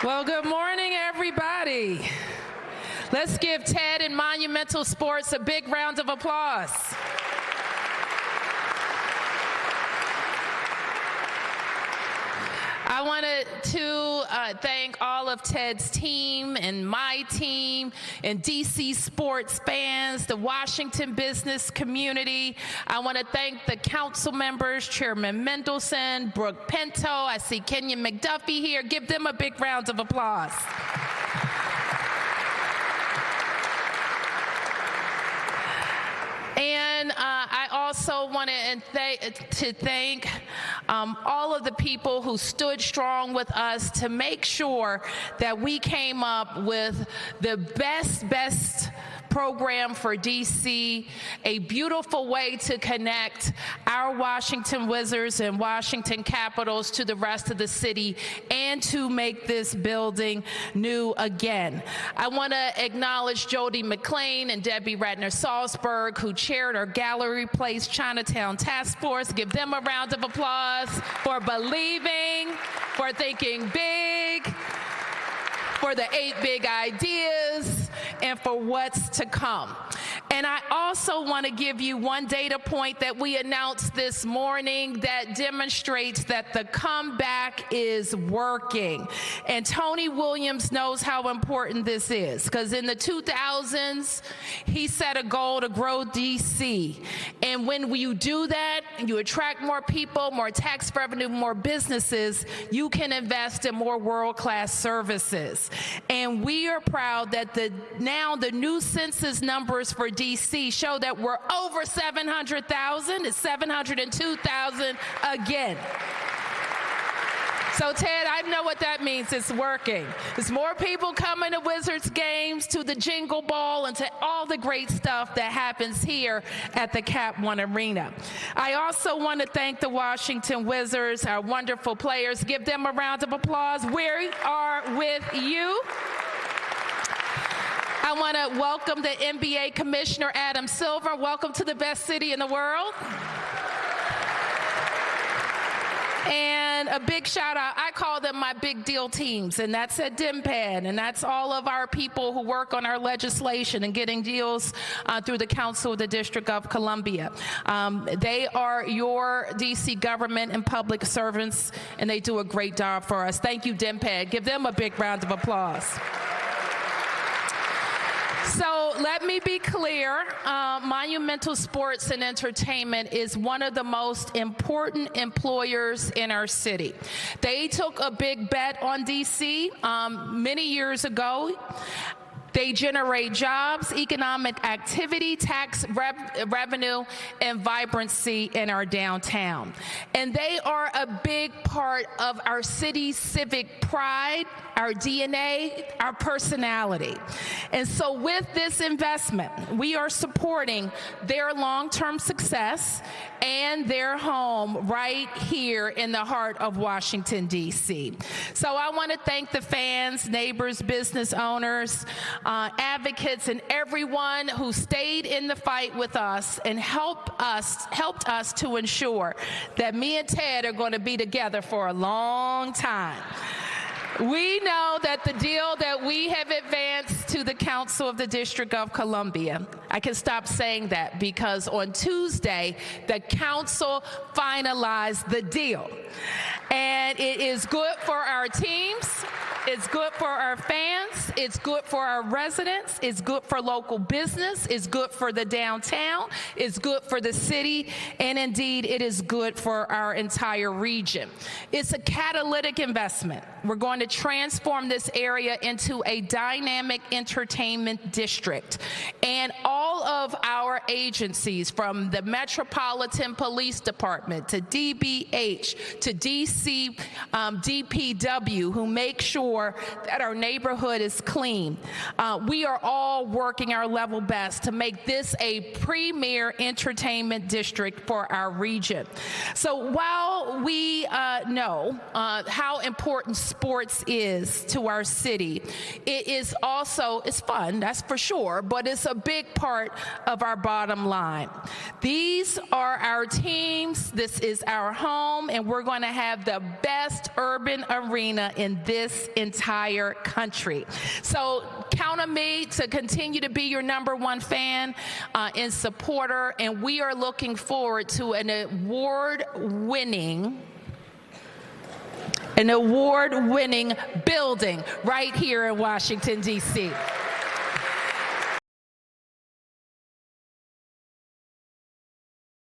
Well, good morning, everybody. Let's give Ted and Monumental Sports a big round of applause. I wanted to thank all of Ted's team and my team and DC sports fans, the Washington business community. I want to thank the council members, Chairman Mendelson, Brooke Pinto. I see Kenyon McDuffie here. Give them a big round of applause. And I also wanted to thank all of the people who stood strong with us to make sure that we came up with the best program for DC, a beautiful way to connect our Washington Wizards and Washington Capitals to the rest of the city and to make this building new again. I want to acknowledge Jody McLean and Debbie Ratner-Salzberg, who chaired our Gallery Place Chinatown Task Force. Give them a round of applause for believing, for thinking big, for the 8 big ideas, and for what's to come. And I also want to give you one data point that we announced this morning that demonstrates that the comeback is working. And Tony Williams knows how important this is, because in the 2000s, he set a goal to grow DC. And when you do that, you attract more people, more tax revenue, more businesses, you can invest in more world-class services. And we are proud that now the new census numbers for DC show that we're over 700,000. It's 702,000 again. So Ted, I know what that means. It's working. There's more people coming to Wizards games, to the Jingle Ball, and to all the great stuff that happens here at the Cap One Arena. I also want to thank the Washington Wizards, our wonderful players. Give them a round of applause. We are with you. I want to welcome the NBA Commissioner, Adam Silver. Welcome to the best city in the world. And a big shout out, I call them my big deal teams, and that's at DMPAD, and that's all of our people who work on our legislation and getting deals through the Council of the District of Columbia. They are your DC government and public servants, and they do a great job for us. Thank you, DMPAD. Give them a big round of applause. So let me be clear, Monumental Sports and Entertainment is one of the most important employers in our city. They took a big bet on DC many years ago. They generate jobs, economic activity, tax revenue, and vibrancy in our downtown. And they are a big part of our city's civic pride, our DNA, our personality. And so with this investment, we are supporting their long-term success and their home right here in the heart of Washington, D.C. So I want to thank the fans, neighbors, business owners, advocates, and everyone who stayed in the fight with us and helped us to ensure that me and Ted are going to be together for a long time. We know that the deal that we have advanced to the Council of the District of Columbia, I can stop saying that because on Tuesday, the council finalized the deal. And it is good for our teams, it's good for our fans, it's good for our residents, it's good for local business, it's good for the downtown, it's good for the city, and indeed it is good for our entire region. It's a catalytic investment. We're going to transform this area into a dynamic entertainment district. And all of our agencies, from the Metropolitan Police Department to DBH to DC DPW, who make sure that our neighborhood is clean, we are all working our level best to make this a premier entertainment district for our region. So while we know how important sports is to our city, it is also, it's fun, that's for sure, but it's a big part of our bottom line. These are our teams, this is our home, and we're going to have the best urban arena in this entire entire country. So count on me to continue to be your #1 fan and supporter, and we are looking forward to an award-winning building right here in Washington, D.C.